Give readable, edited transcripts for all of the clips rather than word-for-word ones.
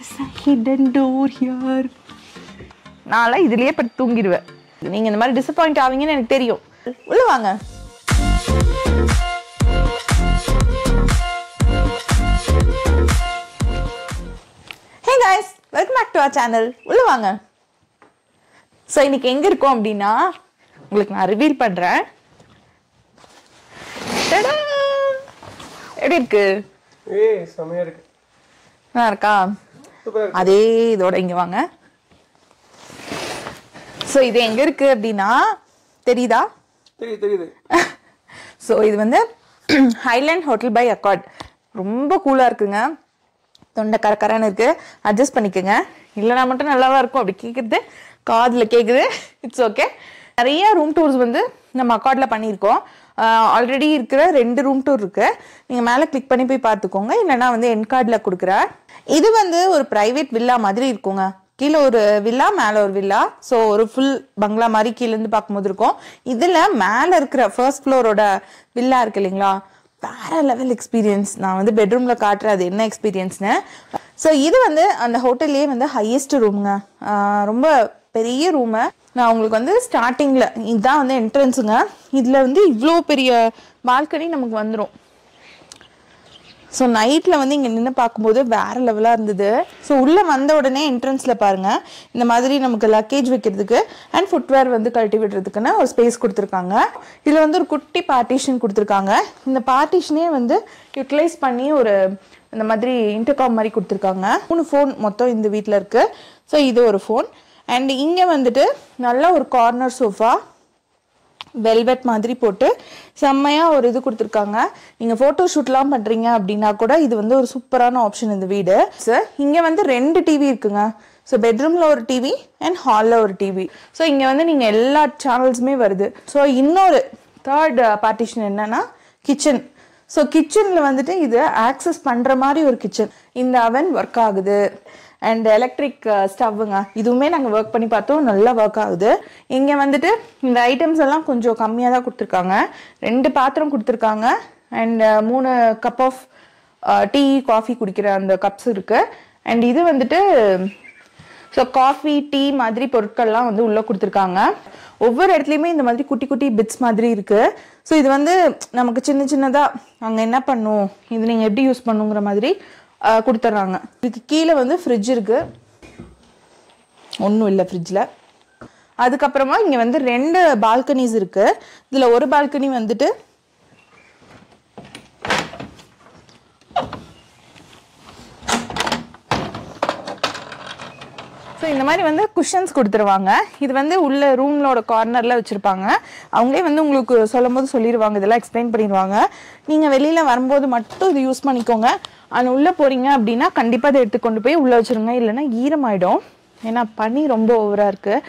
There's a hidden door here. நான்லாம் இதுலயே படுத்து தூங்கிடுவேன். நீங்க இந்த மாதிரி டிசப்பாயிண்ட் ஆவீங்கன்னு எனக்கு தெரியும். உள்ள வாங்க. Hey guys, welcome back to our channel. உள்ள வாங்க. சோ இன்னைக்கு எங்க இருக்கோம் அப்படின்னா உங்களுக்கு நான் ரிவீல் பண்றேன். டடா! எப்படி இருக்கு? செமையா இருக்கு. நல்லா இருக்கா? சூப்பரா இருக்கு. அதே இதோட இங்க வாங்க. சோ இது எங்க இருக்கு அப்படின்னா தெரியுதா? தெரியுது. சோ இது வந்து ஹைலேண்ட் ஹோட்டல் பை அக்கார்ட். ரொம்ப கூலா இருக்குங்க. தொண்டை கரகரன்னு இருக்கு. அட்ஜஸ்ட் பண்ணிக்கோங்க. இல்லைனா மட்டும் நல்லாவா இருக்கும். அப்படி கேட்குறது காதில் கேட்குது. It's okay. நிறைய ரூம் டூர்ஸ் வந்து நம்ம அக்கார்டில் பண்ணியிருக்கோம். ஆல்ரெடி இருக்கிற 2 ரூம் டூர் இருக்கு. நீங்கள் மேலே கிளிக் பண்ணி போய் பார்த்துக்கோங்க. இல்லைனா வந்து என் கார்டில் கொடுக்குறேன். இது வந்து ஒரு ப்ரைவேட் வில்லா மாதிரி இருக்குங்க. கீழே ஒரு வில்லா, மேலே ஒரு வில்லா. ஸோ ஒரு ஃபுல் பங்களா மாதிரி கீழேருந்து பார்க்கும்போது இருக்கும். இதில் மேலே இருக்கிற ஃபர்ஸ்ட் ஃப்ளோரோட வில்லா இருக்கு இல்லைங்களா, வேற லெவல் எக்ஸ்பீரியன்ஸ். நான் வந்து பெட்ரூமில் காட்டுறேன் அது என்ன எக்ஸ்பீரியன்ஸ்னு. ஸோ இது வந்து அந்த ஹோட்டல்லே வந்து ஹையஸ்ட் ரூமுங்க. ரொம்ப பெரிய ரூமு. நான் உங்களுக்கு வந்து ஸ்டார்டிங்கில் இதுதான் வந்து என்ட்ரன்ஸுங்க. இதில் வந்து இவ்வளோ பெரிய பால்கனி நமக்கு வந்துடும். ஸோ நைட்டில் வந்து இங்கே நின்று பார்க்கும்போது வேறு லெவலாக இருந்தது. ஸோ உள்ளே வந்த உடனே என்ட்ரன்ஸில் பாருங்கள், இந்த மாதிரி நமக்கு லக்கேஜ் வைக்கிறதுக்கு அண்ட் ஃபுட்வேர் வந்து கழட்டி விடுறதுக்குன்னு ஒரு ஸ்பேஸ் கொடுத்துருக்காங்க. இதில் வந்து ஒரு குட்டி பார்ட்டிஷன் கொடுத்துருக்காங்க. இந்த பார்ட்டிஷனே வந்து யூட்டிலைஸ் பண்ணி ஒரு இந்த மாதிரி இன்டர்காம் மாதிரி கொடுத்துருக்காங்க. 3 ஃபோன் மொத்தம் இந்த வீட்டில் இருக்குது. ஸோ இது ஒரு ஃபோன். அண்ட் இங்கே வந்துட்டு நல்ல ஒரு கார்னர் சோஃபா வெல்வெட் மாதிரி போட்டு செம்மையாக ஒரு இது கொடுத்துருக்காங்க. நீங்கள் ஃபோட்டோ ஷூட்லாம் பண்ணுறீங்க அப்படின்னா கூட இது வந்து ஒரு சூப்பரான ஆப்ஷன் இந்த வீடு. சார் இங்கே வந்து 2 டிவி இருக்குங்க. ஸோ பெட்ரூமில் ஒரு டிவி அண்ட் ஹாலில் ஒரு டிவி. ஸோ இங்கே வந்து நீங்கள் எல்லா சேனல்ஸுமே வருது. ஸோ இன்னொரு தேர்ட் பார்ட்டிஷன் என்னன்னா கிச்சன். ஸோ கிச்சனில் வந்துட்டு இது ஆக்சஸ் பண்ணுற மாதிரி ஒரு கிச்சன். இந்த அவன் ஒர்க் ஆகுது அண்ட் எலக்ட்ரிக் ஸ்டவ்வுங்க. இதுவுமே நாங்கள் ஒர்க் பண்ணி பார்த்தோம், நல்லா ஒர்க் ஆகுது. இங்கே வந்துட்டு இந்த ஐட்டம்ஸ் எல்லாம் கொஞ்சம் கம்மியாக தான் கொடுத்துருக்காங்க. 2 பாத்திரம் கொடுத்துருக்காங்க and 3 cup of tea coffee குடிக்கிற அந்த கப்ஸ் இருக்குது. அண்ட் இது வந்துட்டு ஸோ காஃபி டீ மாதிரி பொருட்கள்லாம் வந்து உள்ளே கொடுத்துருக்காங்க. ஒவ்வொரு இடத்துலையுமே இந்த மாதிரி குட்டி குட்டி பிட்ஸ் மாதிரி இருக்குது. ஸோ இது வந்து நமக்கு சின்ன சின்னதாக அங்கே என்ன பண்ணும், இது நீங்கள் எப்படி யூஸ் பண்ணுங்கிற மாதிரி கொடுத்துட்றாங்க. இதுக்கு கீழே வந்து ஃப்ரிட்ஜ் இருக்குது. ஒன்றும் இல்லை ஃப்ரிட்ஜில். அதுக்கப்புறமா இங்கே வந்து 2 பால்கனிஸ் இருக்குது. இதில் ஒரு பால்கனி வந்துட்டு ஸோ இந்த மாதிரி வந்து குஷன்ஸ் கொடுத்துருவாங்க. இது வந்து உள்ள ரூம்லோட கார்னரில் வச்சுருப்பாங்க. அவங்களே வந்து உங்களுக்கு சொல்லும் போது சொல்லிடுவாங்க, இதெல்லாம் எக்ஸ்பிளைன் பண்ணிடுவாங்க. நீங்கள் வெளியில் வரும்போது மட்டும் இது யூஸ் பண்ணிக்கோங்க. ஆனால் உள்ளே போகிறீங்க அப்படின்னா கண்டிப்பாக அதை எடுத்துக்கொண்டு போய் உள்ளே வச்சுருங்க, இல்லைன்னா ஈரமாயிடும். ஏன்னா பனி ரொம்ப ஓவராக இருக்குது.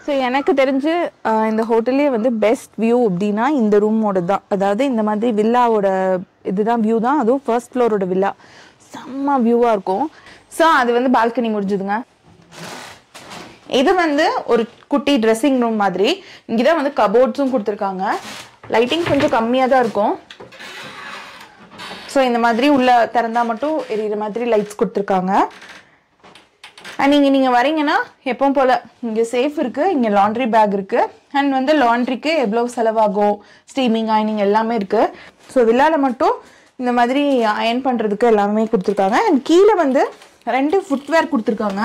ஸோ எனக்கு தெரிஞ்சு இந்த ஹோட்டல்லே வந்து பெஸ்ட் வியூ அப்படின்னா இந்த ரூமோட தான். அதாவது இந்த மாதிரி வில்லாவோட இதுதான் வியூ தான். அதுவும் ஃபர்ஸ்ட் ஃப்ளோரோட வில்லா செம்ம வியூவாக இருக்கும். ஸோ அது வந்து பால்கனி முடிஞ்சுதுங்க. இது வந்து ஒரு குட்டி ட்ரெஸ்ஸிங் ரூம் மாதிரி. இங்கே தான் வந்து கபோர்ட்ஸும் கொடுத்துருக்காங்க. லைட்டிங் கொஞ்சம் கம்மியாக தான் இருக்கும். ஸோ இந்த மாதிரி உள்ள திறந்தா மட்டும் எரியிற மாதிரி லைட்ஸ் கொடுத்துருக்காங்க. அண்ட் நீங்கள் வரீங்கன்னா எப்பவும் போல் இங்கே சேஃப் இருக்குது, இங்கே லாண்ட்ரி பேக் இருக்குது. அண்ட் வந்து லாண்ட்ரிக்கு எவ்வளோ செலவாகும், ஸ்டீமிங் அயனிங் எல்லாமே இருக்குது. ஸோ வில்லாவில் மட்டும் இந்த மாதிரி அயன் பண்ணுறதுக்கு எல்லாமே கொடுத்துருக்காங்க. அண்ட் கீழே வந்து 2 ஃபுட்வேர் கொடுத்துருக்காங்க.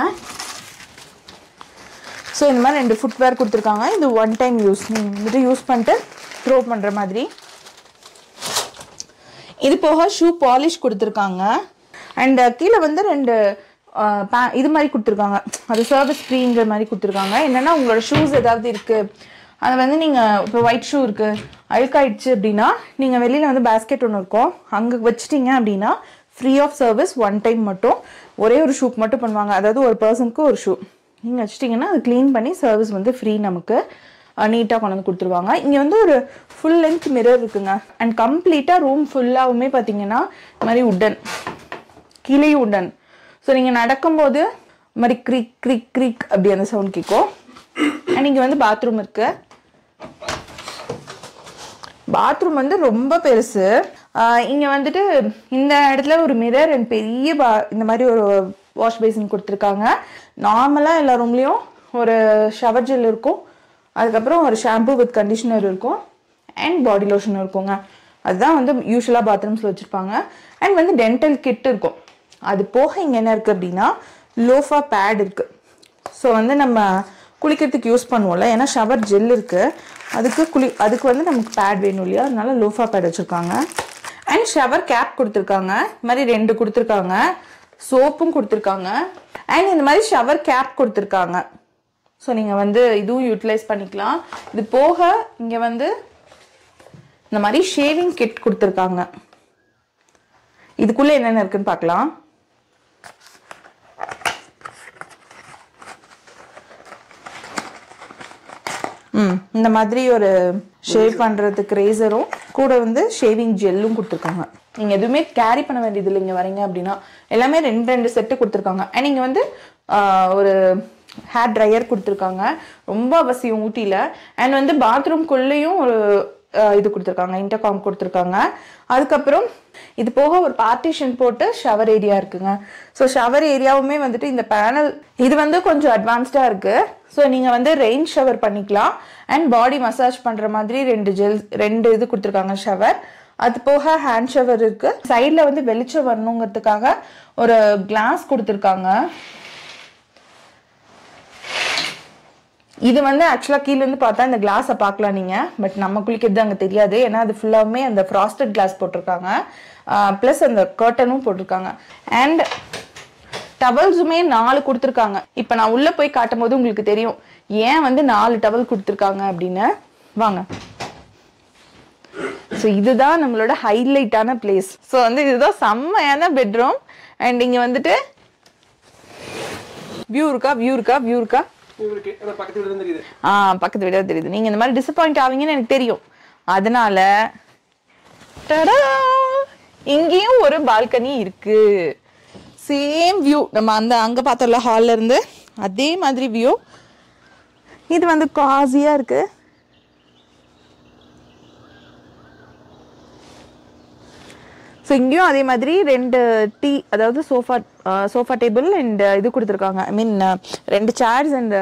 ஸோ இந்த மாதிரி 2 ஃபுட்வேர் கொடுத்துருக்காங்க. இது 1 டைம் யூஸ், நீங்கள் வந்துட்டு யூஸ் பண்ணிட்டு த்ரோ பண்ணுற மாதிரி. இது போக ஷூ பாலிஷ் கொடுத்துருக்காங்க. அண்ட் கீழே வந்து 2 இது மாதிரி கொடுத்துருக்காங்க. அது சர்வீஸ் ஃப்ரீங்கிற மாதிரி கொடுத்துருக்காங்க. என்னென்னா உங்களோட ஷூஸ் ஏதாவது இருக்குது, அதை வந்து நீங்கள் இப்போ ஒயிட் ஷூ இருக்குது, அழுக்காயிடுச்சு அப்படின்னா நீங்கள் வெளியில் வந்து பேஸ்கெட் ஒன்று இருக்கும், அங்கே வச்சிட்டிங்க அப்படின்னா ஃப்ரீ ஆஃப் சர்வீஸ் 1 டைம் மட்டும் ஒரே ஒரு ஷூக்கு மட்டும் பண்ணுவாங்க. அதாவது ஒரு பர்சனுக்கு ஒரு ஷூ நீங்கள் வச்சிட்டிங்கன்னா அது க்ளீன் பண்ணி சர்வீஸ் வந்து ஃப்ரீ நமக்கு நீட்டாக கொண்டு வந்து கொடுத்துருவாங்க. இங்கே வந்து ஒரு ஃபுல் லென்த் மிரர் இருக்குங்க. அண்ட் கம்ப்ளீட்டாக ரூம் ஃபுல்லாகவுமே பார்த்தீங்கன்னா இந்த மாதிரி உட்டன், கீழேயும் உட்டன். ஸோ நீங்கள் நடக்கும்போது இந்த மாதிரி க்ரீக் க்ரீக் க்ரீக் அப்படி அந்த சவுண்ட் கேட்கும். அண்ட் இங்கே வந்து பாத்ரூம் இருக்குது. பாத்ரூம் வந்து ரொம்ப பெருசு. இங்கே வந்துட்டு இந்த இடத்துல ஒரு மிரர் அண்ட் பெரிய இந்த மாதிரி ஒரு வாஷ் பேசின் கொடுத்துருக்காங்க. நார்மலாக எல்லா ரூம்லேயும் ஒரு ஷவர் ஜெல் இருக்கும், அதுக்கப்புறம் ஒரு ஷாம்பு வித் கண்டிஷனர் இருக்கும் அண்ட் பாடி லோஷன் இருக்குங்க. அதுதான் வந்து யூஸ்வலாக பாத்ரூம்ஸில் வச்சுருப்பாங்க. அண்ட் வந்து டென்டல் கிட் இருக்கும். அது போக இங்கே என்ன இருக்குது அப்படின்னா லோஃபா பேட் இருக்குது. ஸோ வந்து நம்ம குளிக்கிறதுக்கு யூஸ் பண்ணுவோம்ல, ஏன்னா ஷவர் ஜெல் இருக்குது, அதுக்கு வந்து நமக்கு பேட் வேணும் இல்லையா, அதனால லோஃபா பேட் வச்சுருக்காங்க. அண்ட் ஷவர் கேப் கொடுத்துருக்காங்க, இது மாதிரி 2 கொடுத்துருக்காங்க. சோப்பும் கொடுத்துருக்காங்க அண்ட் இந்த மாதிரி ஷவர் கேப் கொடுத்துருக்காங்க. ஸோ நீங்கள் வந்து இதுவும் யூட்டிலைஸ் பண்ணிக்கலாம். இது போக இங்கே வந்து இந்த மாதிரி ஷேவிங் கிட் கொடுத்துருக்காங்க. இதுக்குள்ளே என்னென்ன இருக்குன்னு பார்க்கலாம். இந்த மாதிரி ஒரு ஷேவ் பண்ணுறதுக்கு ரேசரும் கூட வந்து ஷேவிங் ஜெல்லும் கொடுத்துருக்காங்க. நீங்கள் எதுவுமே கேரி பண்ண வேண்டியது இல்லை. இங்கே வரீங்க அப்படின்னா எல்லாமே 2 செட்டு கொடுத்துருக்காங்க. அண்ட் இங்கே வந்து ஒரு ஹேர் ட்ரையர் கொடுத்துருக்காங்க, ரொம்ப அவசியம் ஊட்டியில். அண்ட் வந்து பாத்ரூம்குள்ளேயும் ஒரு இது கொடுத்துருக்காங்க, இன்டர்காம் கொடுத்துருக்காங்க. அதுக்கப்புறம் இது போக ஒரு பார்ட்டிஷன் போட்டு ஷவர் ஏரியா இருக்குங்க. ஸோ ஷவர் ஏரியாவுமே வந்துட்டு இந்த பேனல் இது வந்து கொஞ்சம் அட்வான்ஸ்டாக இருக்குது. ஸோ நீங்கள் வந்து ரெயின் ஷவர் பண்ணிக்கலாம் அண்ட் பாடி மசாஜ் பண்ணுற மாதிரி 2 இது கொடுத்துருக்காங்க ஷவர். அது போக ஹேண்ட் ஷவர் இருக்குது. சைடில் வந்து வெளிச்சம் வரணுங்கிறதுக்காக ஒரு கிளாஸ் கொடுத்துருக்காங்க. இது வந்து ஆக்சுவலாக கீழேருந்து பார்த்தா இந்த கிளாஸை பார்க்கலாம் நீங்கள், பட் நம்ம குளிக்கிறது அங்கே தெரியாது, ஏன்னா அது ஃபுல்லாகவுமே அந்த ஃப்ராஸ்டட் கிளாஸ் போட்டிருக்காங்க, ப்ளஸ் அந்த கர்ட்டனும் போட்டிருக்காங்க. அண்ட் டவல்ஸுமே 4 கொடுத்துருக்காங்க. இப்போ நான் உள்ளே போய் காட்டும் போது உங்களுக்கு தெரியும் ஏன் வந்து 4 டவல் கொடுத்துருக்காங்க அப்படின்னு. வாங்க. ஸோ இதுதான் நம்மளோட ஹைலைட்டான பிளேஸ். ஸோ வந்து இதுதான் செம்மையான பெட்ரூம். அண்ட் இங்கே வந்துட்டு வியூ இருக்கா பக்கத்து வீடு தெரியுது. நீங்க இந்த மாதிரி டிசப்பாயிண்ட் ஆவீங்கன்னு எனக்கு தெரியும். அதனால இங்கேயும் ஒரு பால்கனி இருக்கு. சேம் வியூ நம்ம அங்க பார்த்தோம்ல ஹால்ல இருந்து, அதே மாதிரி வியூ. இது வந்து காசியா இருக்கு. ஸோ இங்கேயும் அதே மாதிரி 2 டீ, அதாவது சோஃபா டேபிள் அண்ட் இது கொடுத்துருக்காங்க. ஐ மீன் 2 சேர்ஸ் அண்ட்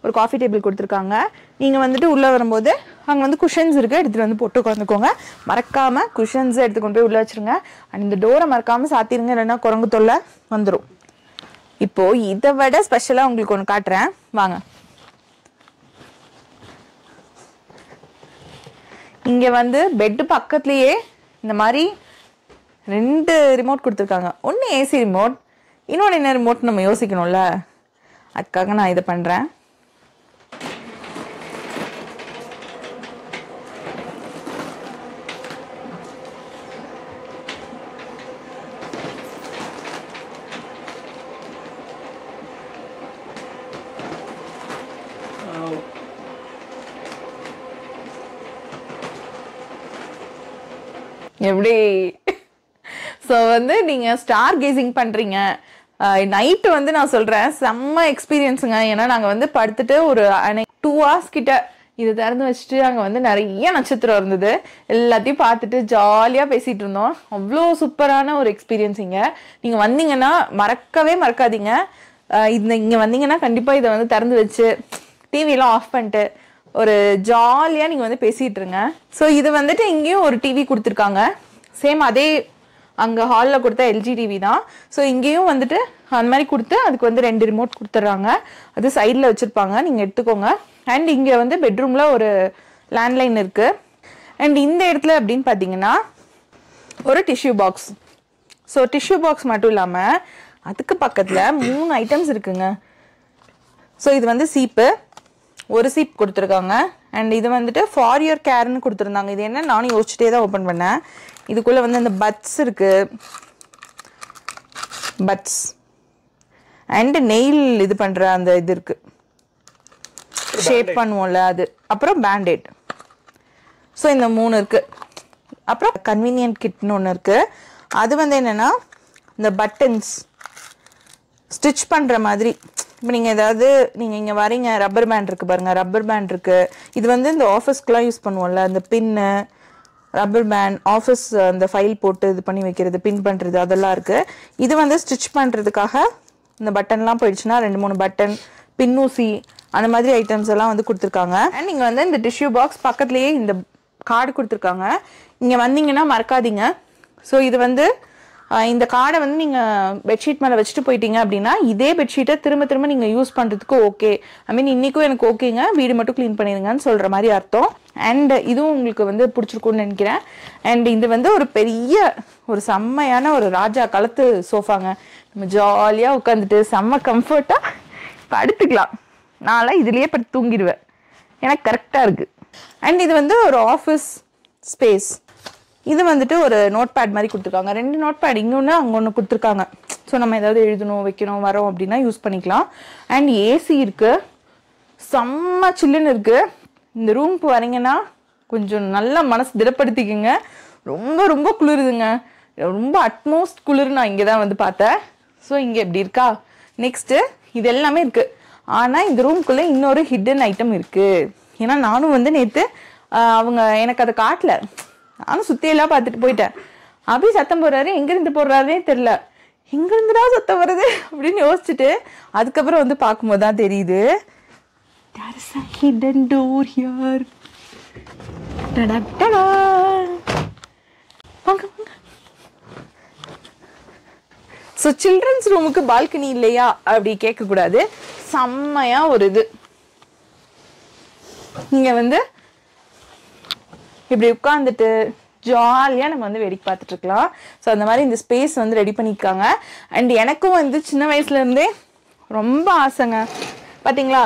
ஒரு காஃபி டேபிள் கொடுத்துருக்காங்க. நீங்கள் வந்துட்டு உள்ளே வரும்போது அங்கே வந்து குஷன்ஸ் இருக்குது, எடுத்துகிட்டு வந்து போட்டு உட்காந்துக்கோங்க. மறக்காமல் குஷன்ஸ் எடுத்துக்கொண்டு போய் உள்ளே வச்சுருங்க. அண்ட் இந்த டோரை மறக்காமல் சாத்திருங்க, இல்லைன்னா குரங்கு தொல்லை வந்துடும். இப்போது இதை விட ஸ்பெஷலாக உங்களுக்கு ஒன்று காட்டுறேன், வாங்க. இங்கே வந்து பெட்டு பக்கத்துலேயே இந்த மாதிரி 2 ரிமோட் கொடுத்துருக்காங்க. ஒன்று ஏசி ரிமோட், இன்னொன்று என்ன ரிமோட் நம்ம யோசிக்கணும்ல, அதுக்காக நான் இதை பண்ணுறேன். எப்படி? ஸோ வந்து நீங்கள் ஸ்டார் கேசிங் பண்ணுறீங்க நைட்டு வந்து நான் சொல்கிறேன் செம்ம எக்ஸ்பீரியன்ஸுங்க. ஏன்னா நாங்கள் வந்து படுத்துட்டு ஒரு 2 hours கிட்ட இது திறந்து வச்சுட்டு அங்கே வந்து நிறைய நட்சத்திரம் இருந்தது, எல்லாத்தையும் பார்த்துட்டு ஜாலியாக பேசிகிட்டு இருந்தோம். அவ்வளோ சூப்பரான ஒரு எக்ஸ்பீரியன்ஸிங்க. நீங்கள் வந்தீங்கன்னா மறக்கவே மறக்காதீங்க. இங்கே வந்தீங்கன்னா கண்டிப்பாக இதை வந்து திறந்து வச்சு டிவியெலாம் ஆஃப் பண்ணிட்டு ஒரு ஜாலியாக நீங்கள் வந்து பேசிகிட்டு இருங்க. ஸோ இது வந்துட்டு இங்கேயும் ஒரு டிவி கொடுத்துருக்காங்க, சேம் அதே அங்கே ஹாலில் கொடுத்த எல்ஜி டிவி தான். ஸோ இங்கேயும் வந்துட்டு அந்த மாதிரி கொடுத்து அதுக்கு வந்து 2 ரிமோட் கொடுத்துட்றாங்க. அது சைடில் வச்சுருப்பாங்க, நீங்கள் எடுத்துக்கோங்க. அண்ட் இங்கே வந்து பெட்ரூமில் ஒரு லேண்ட்லைன் இருக்குது. அண்ட் இந்த இடத்துல அப்படின்னு பார்த்தீங்கன்னா ஒரு tissue box. So tissue box மட்டும் இல்லாமல் அதுக்கு பக்கத்தில் 3 ஐட்டம்ஸ் இருக்குங்க. ஸோ இது வந்து சீப்பு, ஒரு சீப் கொடுத்துருக்காங்க. அண்ட் இது வந்துட்டு ஃபார் யுவர் கேர்னு கொடுத்துருந்தாங்க. இது என்ன நானும் யோசிச்சுட்டே தான் ஓப்பன் பண்ணேன். இதுக்குள்ளே வந்து அந்த பட்ஸ் இருக்குது, பட்ஸ் அண்ட் நெயில் இது பண்ணுற அந்த இது இருக்குது, ஷேப் பண்ணுவோம்ல அது. அப்புறம் பேண்டேட். ஸோ இந்த 3 இருக்குது. அப்புறம் கன்வீனியன்ட் கிட்னு ஒன்று இருக்குது. அது வந்து என்னென்னா இந்த பட்டன்ஸ் ஸ்டிச் பண்ணுற மாதிரி. இப்போ நீங்கள் ஏதாவது நீங்கள் இங்கே வரீங்க, ரப்பர் பேண்ட் இருக்குது பாருங்கள், ரப்பர் பேண்ட் இருக்குது. இது வந்து இந்த ஆஃபீஸ்க்குலாம் யூஸ் பண்ணுவோம்ல, அந்த பின்னு ரப்பர் பேண்ட், ஆஃபீஸ் அந்த ஃபைல் போட்டு இது பண்ணி வைக்கிறது, பின் பண்ணுறது அதெல்லாம் இருக்குது. இது வந்து ஸ்டிச் பண்ணுறதுக்காக இந்த பட்டன்லாம் போயிடுச்சுன்னா 2-3 பட்டன், பின்னூசி அந்த மாதிரி ஐட்டம்ஸ் எல்லாம் வந்து கொடுத்துருக்காங்க. அண்ட் இங்கே வந்து இந்த டிஷ்யூ பாக்ஸ் பக்கத்துலேயே இந்த கார்டு கொடுத்துருக்காங்க. இங்கே வந்தீங்கன்னா மறக்காதீங்க. ஸோ இது வந்து இந்த கார்டை வந்து நீங்கள் பெட்ஷீட் மேலே வச்சுட்டு போயிட்டீங்க அப்படின்னா இதே பெட்ஷீட்டை திரும்ப திரும்ப நீங்கள் யூஸ் பண்ணுறதுக்கு ஓகே, ஐ மீன் இன்றைக்கும் எனக்கு ஓகேங்க, வீடு மட்டும் க்ளீன் பண்ணிடுங்கன்னு சொல்கிற மாதிரி அர்த்தம். அண்ட் இதுவும் உங்களுக்கு வந்து பிடிச்சிருக்குன்னு நினைக்கிறேன். அண்ட் இது வந்து ஒரு பெரிய ஒரு செம்மையான ஒரு ராஜா காலத்து சோஃபாங்க. நம்ம ஜாலியாக உட்காந்துட்டு செம்ம கம்ஃபர்ட்டாக படுத்துக்கலாம். நான்லாம் இதுலேயே படுத்து தூங்கிடுவேன், எனக்கு கரெக்டாக இருக்குது. அண்ட் இது வந்து ஒரு ஆஃபீஸ் ஸ்பேஸ். இது வந்துட்டு ஒரு நோட் பேட் மாதிரி கொடுத்துருக்காங்க. 2 நோட் பேட், இங்கே ஒன்று அங்கே ஒன்று கொடுத்துருக்காங்க. ஸோ நம்ம ஏதாவது எழுதணும், வைக்கணும், வரோம் அப்படின்னா யூஸ் பண்ணிக்கலாம். அண்ட் ஏசி இருக்குது, செம்ம சில்லுன்னு இருக்குது. இந்த ரூமுக்கு வரீங்கன்னா கொஞ்சம் நல்லா மனசு திடப்படுத்திக்கோங்க. ரொம்ப ரொம்ப குளிருதுங்க, ரொம்ப அட்மோஸ்ட் குளிர் நான் இங்கே தான் வந்து பார்த்தேன். ஸோ இங்கே எப்படி இருக்கா. நெக்ஸ்ட்டு இது எல்லாமே இருக்குது. ஆனால் இந்த ரூம்குள்ளே இன்னொரு ஹிடன் ஐட்டம் இருக்குது. ஏன்னா நானும் வந்து நேற்று அவங்க எனக்கு அதை காட்டல, நானும் சுற்றியெல்லாம் பார்த்துட்டு போயிட்டேன். அப்படி சத்தம் போடுறாரு, எங்கேருந்து போடுறாருனே தெரில, எங்கேருந்துடா சத்தம் வருது அப்படின்னு யோசிச்சுட்டு அதுக்கப்புறம் வந்து பார்க்கும்போது தான் தெரியுது, there is a hidden door here. டடா வாங்க. ஸோ சில்ட்ரன்ஸ் ரூமுக்கு பால்கனி இல்லையா அப்படி கேட்கக்கூடாது. செம்மையாக ஒரு இது, நீங்கள் வந்து இப்படி உட்காந்துட்டு ஜாலியாக நம்ம வந்து வேடிக்கை பார்த்துட்டு இருக்கலாம். ஸோ அந்த மாதிரி இந்த ஸ்பேஸ் வந்து ரெடி பண்ணியிருக்காங்க. அண்ட் எனக்கும் வந்து சின்ன வயசுலேருந்தே ரொம்ப ஆசைங்க. பார்த்தீங்களா,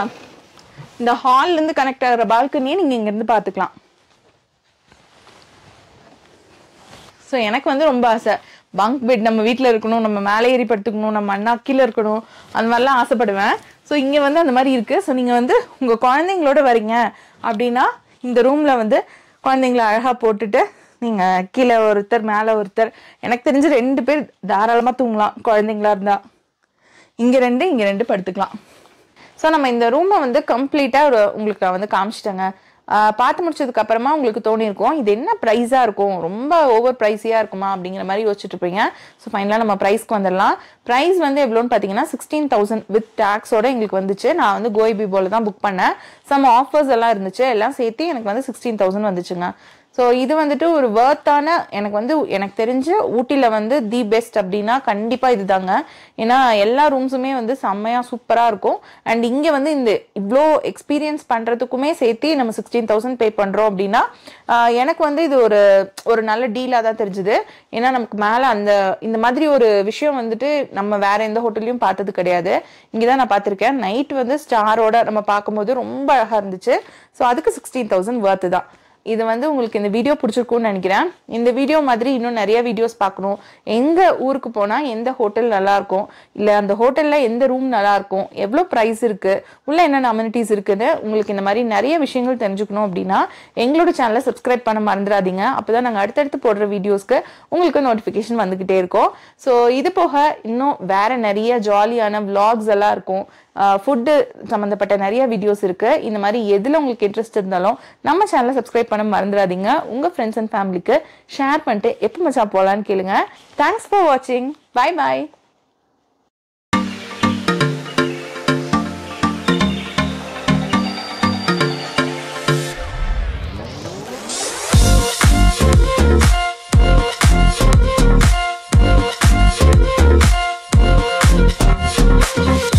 இந்த ஹால்லேருந்து கனெக்ட் ஆகிற பால்கனியை நீங்கள் இங்கேருந்து பார்த்துக்கலாம். ஸோ எனக்கு வந்து ரொம்ப ஆசை, பங்க் பெட் நம்ம வீட்டில் இருக்கணும், நம்ம மேலே ஏறி படுத்துக்கணும், நம்ம அண்ணா கீழே இருக்கணும், அந்த மாதிரிலாம் ஆசைப்படுவேன். ஸோ இங்கே வந்து அந்த மாதிரி இருக்குது. ஸோ நீங்கள் வந்து உங்கள் குழந்தைங்களோட வரீங்க அப்படின்னா இந்த ரூமில் வந்து குழந்தைங்கள அழகாக போட்டுட்டு நீங்கள் கீழே ஒருத்தர் மேலே ஒருத்தர், எனக்கு தெரிஞ்சு 2 பேர் தாராளமாக தூங்கலாம் குழந்தைங்களா இருந்தால். இங்கே 2 இங்கே 2 படுத்துக்கலாம். ஸோ நம்ம இந்த ரூமை வந்து கம்ப்ளீட்டாக உங்களுக்கு நான் வந்து காமிச்சிட்டேங்க. பார்த்து முடிச்சதுக்கு அப்புறமா உங்களுக்கு தோணியிருக்கும் இது என்ன ப்ரைஸாக இருக்கும், ரொம்ப ஓவர் ப்ரைஸியாக இருக்குமா அப்படிங்கிற மாதிரி யோசிச்சுட்டு இருப்பீங்க. ஸோ ஃபைனலாக நம்ம ப்ரைஸ்க்கு வந்துடலாம். ப்ரைஸ் வந்து எவ்வளோன்னு பார்த்தீங்கன்னா 16,000 வித் டேக்ஸோட எங்களுக்கு வந்துச்சு. நான் வந்து கோய்பிபோல தான் புக் பண்ணேன். சம் ஆஃபர்ஸ் எல்லாம் இருந்துச்சு, எல்லாம் சேர்த்து எனக்கு வந்து 16,000 வந்துச்சுங்க. ஸோ இது வந்துட்டு ஒரு வர்த்தான, எனக்கு தெரிஞ்சு ஊட்டியில் வந்து தி பெஸ்ட் அப்படின்னா கண்டிப்பாக இது தாங்க. ஏன்னா எல்லா ரூம்ஸுமே வந்து செம்மையாக சூப்பராக இருக்கும். அண்ட் இங்கே வந்து இந்த இவ்வளோ எக்ஸ்பீரியன்ஸ் பண்ணுறதுக்குமே சேர்த்து நம்ம 16,000 பே பண்ணுறோம் அப்படின்னா எனக்கு வந்து இது ஒரு நல்ல டீலாக தான் தெரிஞ்சுது. ஏன்னா நமக்கு மேலே இந்த மாதிரி ஒரு விஷயம் வந்துட்டு நம்ம வேற எந்த ஹோட்டல்லையும் பார்த்தது கிடையாது. இங்கே தான் நான் பார்த்துருக்கேன். நைட் வந்து ஸ்டாரோட நம்ம பார்க்கும்போது ரொம்ப அழகாக இருந்துச்சு. ஸோ அதுக்கு 16,000 வர்த்து தான். இது வந்து உங்களுக்கு இந்த வீடியோ பிடிச்சிருக்கும்னு நினைக்கிறேன். இந்த வீடியோ மாதிரி இன்னும் நிறைய வீடியோஸ் பார்க்கணும், எங்கே ஊருக்கு போனால் எந்த ஹோட்டல் நல்லாயிருக்கும், இல்லை அந்த ஹோட்டலில் எந்த ரூம் நல்லாயிருக்கும், எவ்வளோ ப்ரைஸ் இருக்குது, உள்ள என்னென்ன அமெனிட்டிஸ் இருக்குன்னு உங்களுக்கு இந்த மாதிரி நிறைய விஷயங்கள் தெரிஞ்சுக்கணும் அப்படின்னா எங்களோட சேனலை சப்ஸ்கிரைப் பண்ண மறந்துடாதீங்க. அப்போ தான் நாங்கள் அடுத்தடுத்து போடுற வீடியோஸ்க்கு உங்களுக்கு நோட்டிஃபிகேஷன் வந்துக்கிட்டே இருக்கோம். ஸோ இது போக இன்னும் வேறு நிறைய ஜாலியான விளாக்ஸ் எல்லாம் இருக்கும், ஃபுட்டு சம்மந்தப்பட்ட நிறைய வீடியோஸ் இருக்குது. இந்த மாதிரி எதில் உங்களுக்கு இன்ட்ரெஸ்ட் இருந்தாலும் நம்ம சேனலை சப்ஸ்கிரைப் பண்ண மறந்துடாதீங்க. உங்கள் ஃப்ரெண்ட்ஸ் அண்ட் ஃபேமிலிக்கு ஷேர் பண்ணிட்டு எப்போ மச்சான் போகலான்னு கேளுங்க. தேங்க்ஸ் ஃபார் வாட்சிங். Bye bye. We'll be right back.